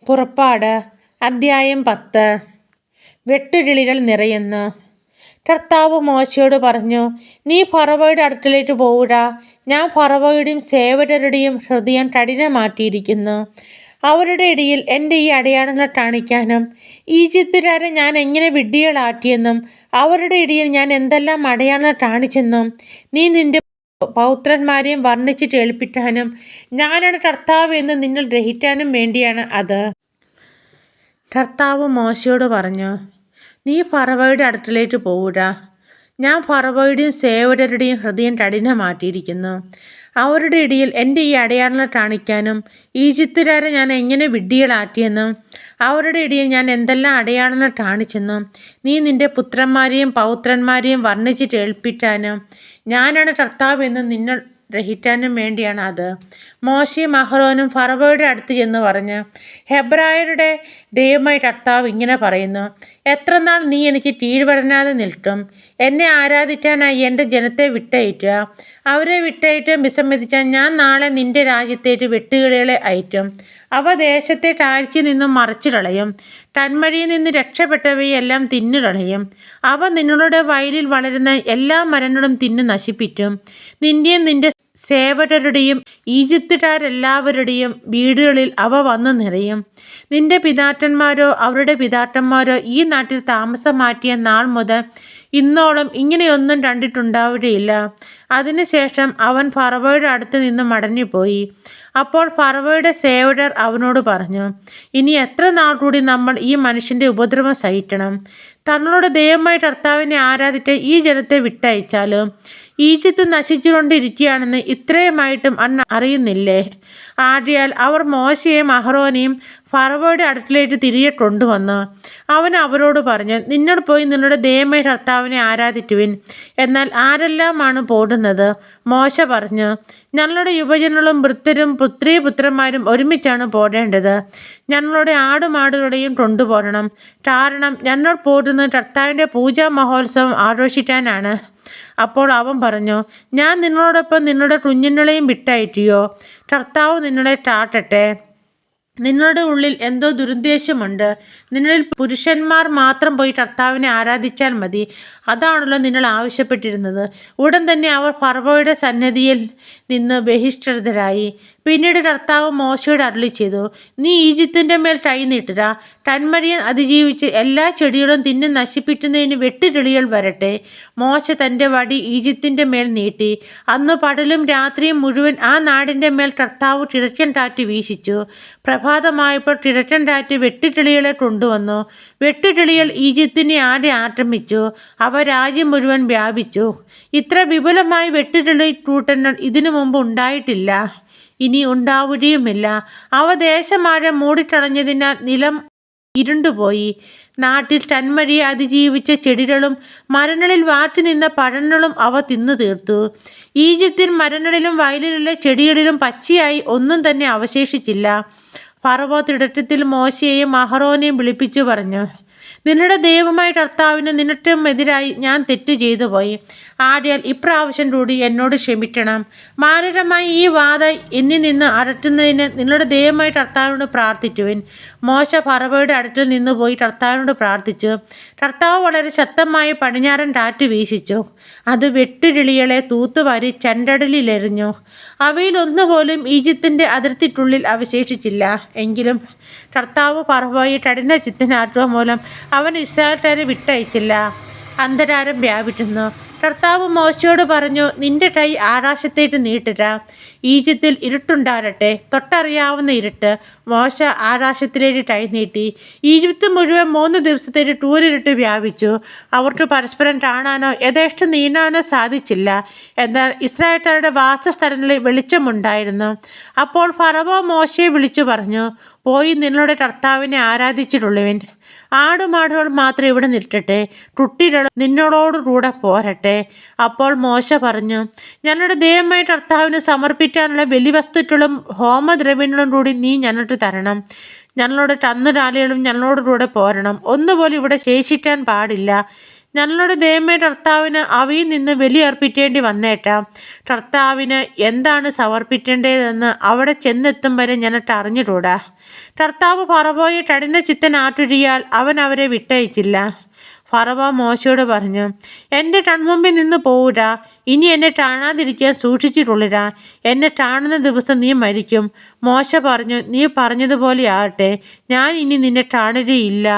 പുറപ്പാട് അദ്ധ്യായം 10. വെട്ടുകിളികൾ നിറയുന്നു. കർത്താവ് മോശയോട് പറഞ്ഞു, നീ ഫറവോയുടെ അടുക്കലേക്ക് പോവുക. ഞാൻ ഫറവോയുടെയും സേവകരുടെയും ഹൃദയം കഠിനമാക്കിയിരിക്കുന്നു. അവരുടെ ഇടയിൽ എൻ്റെ ഈ അടയാളങ്ങൾ കാണിക്കാനും ഈജിപ്തുകാരെ ഞാൻ എങ്ങനെ വിഡ്ഢികളാക്കിയെന്നും അവരുടെ ഇടയിൽ ഞാൻ എന്തെല്ലാം അടയാളങ്ങൾ കാണിച്ചെന്നും നീ നിന്റെ പൗത്രന്മാരെയും വർണ്ണിച്ച് കേൾപ്പിക്കാനും ഞാനാണ് കർത്താവ് എന്ന് നിങ്ങൾ ഗ്രഹിക്കാനും വേണ്ടിയാണ് അത്. കർത്താവ് മോശയോട് പറഞ്ഞു, നീ ഫറവോയുടെ അടുക്കലേക്ക് പോവുക. ഞാൻ ഫറവോയുടെയും സേവകരുടെയും ഹൃദയം കഠിനമാക്കിയിരിക്കുന്നു. അവരുടെ ഇടയിൽ എൻ്റെ ഈ അടയാളങ്ങൾ കാണിക്കാനും ഈജിപ്തുകാരെ ഞാൻ എങ്ങനെ വിഡ്ഢികളാക്കിയെന്നും അവരുടെ ഇടയിൽ ഞാൻ എന്തെല്ലാം അടയാളങ്ങൾ കാണിച്ചെന്നും നീ നിൻ്റെ പുത്രന്മാരെയും പൗത്രന്മാരെയും വർണ്ണിച്ച് കേൾപ്പിക്കാനും ഞാനാണ് കർത്താവ് എന്ന് നിങ്ങൾ ഗ്രഹിക്കാനും വേണ്ടിയാണ് അത്. മോശയും അഹ്റോനും ഫറവോയുടെ അടുത്ത് ചെന്ന് പറഞ്ഞ്, ഹെബ്രായരുടെ ദൈവമായ കർത്താവ് ഇങ്ങനെ പറയുന്നു, എത്ര നാൾ നീ എനിക്ക് കീഴ്വഴങ്ങാതെ നിൽക്കും? എന്നെ ആരാധിക്കാനായി എൻ്റെ ജനത്തെ വിട്ടയറ്റുക. അവരെ വിട്ടയറ്റാൻ വിസമ്മതിച്ചാൽ ഞാൻ നാളെ നിൻ്റെ രാജ്യത്തേക്ക് വെട്ടുകിളികളെ അയറ്റും. അവ ദേശത്തെ കാഴ്ചയിൽ നിന്നും മറച്ചു കളയും. കന്മഴയിൽ നിന്ന് രക്ഷപ്പെട്ടവയെല്ലാം തിന്നുകളയും. അവ നിങ്ങളുടെ വയലിൽ വളരുന്ന എല്ലാ മരങ്ങളും തിന്നു നശിപ്പിക്കും. നിൻ്റെയും നിൻ്റെ സേവകരുടെയും ഈജിപ്തുകാരെല്ലാവരുടെയും വീടുകളിൽ അവ വന്നു നിറയും. നിന്റെ പിതാക്കന്മാരോ അവരുടെ പിതാക്കന്മാരോ ഈ നാട്ടിൽ താമസം മാറ്റിയ നാൾ മുതൽ ഇന്നോളം ഇങ്ങനെയൊന്നും കണ്ടിട്ടുണ്ടാവുകയില്ല. അതിനുശേഷം അവൻ ഫറവോയുടെ അടുത്ത് നിന്ന് മടങ്ങിപ്പോയി. അപ്പോൾ ഫറവോയുടെ സേവകർ അവനോട് പറഞ്ഞു, ഇനി എത്ര നാൾ കൂടി നമ്മൾ ഈ മനുഷ്യൻ്റെ ഉപദ്രവം സഹിക്കണം? തങ്ങളുടെ ദൈവമായ കർത്താവിനെ ആരാധിക്കാൻ ഈ ജനത്തെ വിട്ടയച്ചാലും ഈജിപ്ത് നശിച്ചുകൊണ്ടിരിക്കുകയാണെന്ന് ഇത്രയുമായിട്ടും അന്ന് അറിയുന്നില്ലേ? ആദ്യാൽ അവർ മോശയെയും അഹ്റോനെയും ഫറവോയുടെ അടുക്കിലേക്ക് തിരികെ കൊണ്ടുവന്നു. അവൻ അവരോട് പറഞ്ഞു, നിങ്ങൾ പോയി നിങ്ങളുടെ ദൈവമായ കർത്താവിനെ ആരാധിക്കുവിൻ. എന്നാൽ ആരെല്ലാമാണ് പോകുന്നത്? മോശ പറഞ്ഞു, ഞങ്ങളുടെ യുവജനങ്ങളും വൃദ്ധരും പുത്രീപുത്രന്മാരും ഒരുമിച്ചാണ് പോകേണ്ടത്. ഞങ്ങളുടെ ആടുമാടുകളെയും കൊണ്ടുപോകണം. കാരണം ഞങ്ങൾ പോകുന്നത് കർത്താവിൻ്റെ പൂജാ മഹോത്സവം ആഘോഷിക്കാനാണ്. അപ്പോൾ അവൻ പറഞ്ഞു, ഞാൻ നിങ്ങളോടൊപ്പം നിങ്ങളുടെ കുഞ്ഞുങ്ങളെയും വിട്ടയറ്റിയോ? കർത്താവ് നിങ്ങളെ കാക്കട്ടെ. നിങ്ങളുടെ ഉള്ളിൽ എന്തോ ദുരുദ്ദേശമുണ്ട്. നിങ്ങളിൽ പുരുഷന്മാർ മാത്രം പോയി കർത്താവിനെ ആരാധിച്ചാൽ മതി. അതാണല്ലോ നിങ്ങൾ ആവശ്യപ്പെട്ടിരുന്നത്. ഉടൻ തന്നെ അവർ ഫറവോയുടെ സന്നിധിയിൽ നിന്ന് ബഹിഷ്കൃതരായി. പിന്നീട് കർത്താവ് മോശയോട് അരുളി ചെയ്തു, നീ ഈജിപ്തിൻ്റെ മേൽ കൈ നീട്ടുക. കന്മഴയെ അതിജീവിച്ച് എല്ലാ ചെടികളും തിന്ന് നശിപ്പിക്കുന്നതിന് വെട്ടുകിളികൾ വരട്ടെ. മോശ തൻ്റെ വടി ഈജിപ്തിൻ്റെ മേൽ നീട്ടി. അന്ന് പകലും രാത്രിയും മുഴുവൻ ആ നാടിൻ്റെ മേൽ കർത്താവ് കിഴക്കൻ കാറ്റ് വീശിച്ചു. പ്രഭാതമായപ്പോൾ കിഴക്കൻ കാറ്റ് വെട്ടുകിളികളെ കൊണ്ടുവന്നു. വെട്ടുകിളികൾ ഈജിപ്തിനെ ആകെ ആക്രമിച്ചു. അവ രാജ്യം മുഴുവൻ വ്യാപിച്ചു. ഇത്ര വിപുലമായ വെട്ടുകിളി കൂട്ടങ്ങൾ ഇതിനു മുമ്പ് ഉണ്ടായിട്ടില്ല, ഇനി ഉണ്ടാവുകയുമില്ല. അവ ദേശമാകെ മൂടിക്കളഞ്ഞതിനാൽ നിലം ഇരുണ്ടുപോയി. നാട്ടിൽ കന്മഴയെ അതിജീവിച്ച ചെടികളും മരങ്ങളിൽ വാറ്റി നിന്ന പഴങ്ങളും അവ തിന്നു തീർത്തു. ഈജിപ്തിൽ മരങ്ങളിലും വയലിലുള്ള ചെടികളിലും പച്ചയായി ഒന്നും തന്നെ അവശേഷിച്ചില്ല. ഫറവോ തിടക്കത്തിൽ മോശയെയും അഹ്റോനെയും വിളിപ്പിച്ചു പറഞ്ഞു, നിങ്ങളുടെ ദൈവമായ കർത്താവിന് നിനക്കും എതിരായി ഞാൻ തെറ്റ് ചെയ്തു പോയി. ആദ്യാൽ ഇപ്രാവശ്യം കൂടി എന്നോട് ക്ഷമിക്കണം. മാരകമായി ഈ വാത എന്നിൽ നിന്ന് അകറ്റുന്നതിന് നിങ്ങളുടെ ദൈവമായ കർത്താവിനോട് പ്രാർത്ഥിക്കുവിൻ. മോശ ഫറവോയുടെ അടുത്തിൽ നിന്ന് പോയി കർത്താവിനോട് പ്രാർത്ഥിച്ചു. കർത്താവ് വളരെ ശക്തമായ പടിഞ്ഞാറൻ കാറ്റ് വീശിച്ചു. അത് വെട്ടുകിളികളെ തൂത്തുവാരി ചെങ്കടലിലെറിഞ്ഞു. അവയിൽ ഒന്നുപോലും ഈജിപ്തിൻ്റെ അതിർത്തിക്കുള്ളിൽ അവശേഷിച്ചില്ല. എങ്കിലും കർത്താവ് ഫറവോയെ കഠിനചിത്തനാക്കുക മൂലം അവൻ ഇസ്രായേൽക്കാരെ വിട്ടയച്ചില്ല. അന്ധകാരം വ്യാപിക്കുന്നു. കർത്താവ് മോശയോട് പറഞ്ഞു, നിന്റെ കൈ ആകാശത്തേക്ക് നീട്ടുക. ഈജിപ്തിൽ ഇരുട്ടുണ്ടാകട്ടെ, തൊട്ടറിയാവുന്ന ഇരുട്ട്. മോശ ആകാശത്തിലേക്ക് കൈ നീട്ടി. ഈജിപ്ത് മുഴുവൻ 3 ദിവസത്തേക്ക് കൂരിരുട്ട് വ്യാപിച്ചു. അവർക്ക് പരസ്പരം കാണാനോ യഥേഷ്ടം നീങ്ങാനോ സാധിച്ചില്ല. എന്നാൽ ഇസ്രായേൽക്കാരുടെ വാസസ്ഥലങ്ങളിൽ വെളിച്ചമുണ്ടായിരുന്നു. അപ്പോൾ ഫറവോ മോശയെ വിളിച്ചു പറഞ്ഞു, പോയി നിങ്ങളുടെ കർത്താവിനെ ആരാധിച്ചിട്ടുള്ളവൻ. ആടുമാടുകൾ മാത്രം ഇവിടെ നിൽക്കട്ടെ, കുട്ടികൾ നിന്നോടുകൂടെ പോരട്ടെ. അപ്പോൾ മോശ പറഞ്ഞു, ഞങ്ങളുടെ ദൈവമായ കർത്താവിന് സമർപ്പിക്കാനുള്ള ബലിവസ്തുക്കളും ഹോമദ്രവ്യങ്ങളും കൂടി നീ ഞങ്ങൾക്ക് തരണം. ഞങ്ങളുടെ കന്നുകാലികളും ഞങ്ങളോടുകൂടെ പോരണം. ഒന്നുപോലും ഇവിടെ ശേഷിക്കാൻ പാടില്ല. ഞങ്ങളുടെ ദൈവമേ, കർത്താവിന് അവയിൽ നിന്ന് ബലിയർപ്പിക്കേണ്ടി വന്നേട്ടാ. കർത്താവിന് എന്താണ് സമർപ്പിക്കേണ്ടതെന്ന് അവിടെ ചെന്നെത്തും വരെ ഞങ്ങൾക്ക് അറിഞ്ഞുകൂടാ. കർത്താവ് ഫറവോയെ കഠിനചിത്തനാക്കിയാൽ അവൻ അവരെ വിട്ടയച്ചില്ല. ഫറവോ മോശയോട് പറഞ്ഞു, എൻ്റെ കൺമുമ്പിൽ നിന്ന് പോവുക, ഇനി എന്നെ കാണാതിരിക്കാൻ സൂക്ഷിച്ചിട്ടുള്ളിരാ. എന്നെ കാണുന്ന ദിവസം നീ മരിക്കും. മോശ പറഞ്ഞു, നീ പറഞ്ഞതുപോലെ ആകട്ടെ, ഞാൻ ഇനി നിന്നെ കാണുകയില്ല.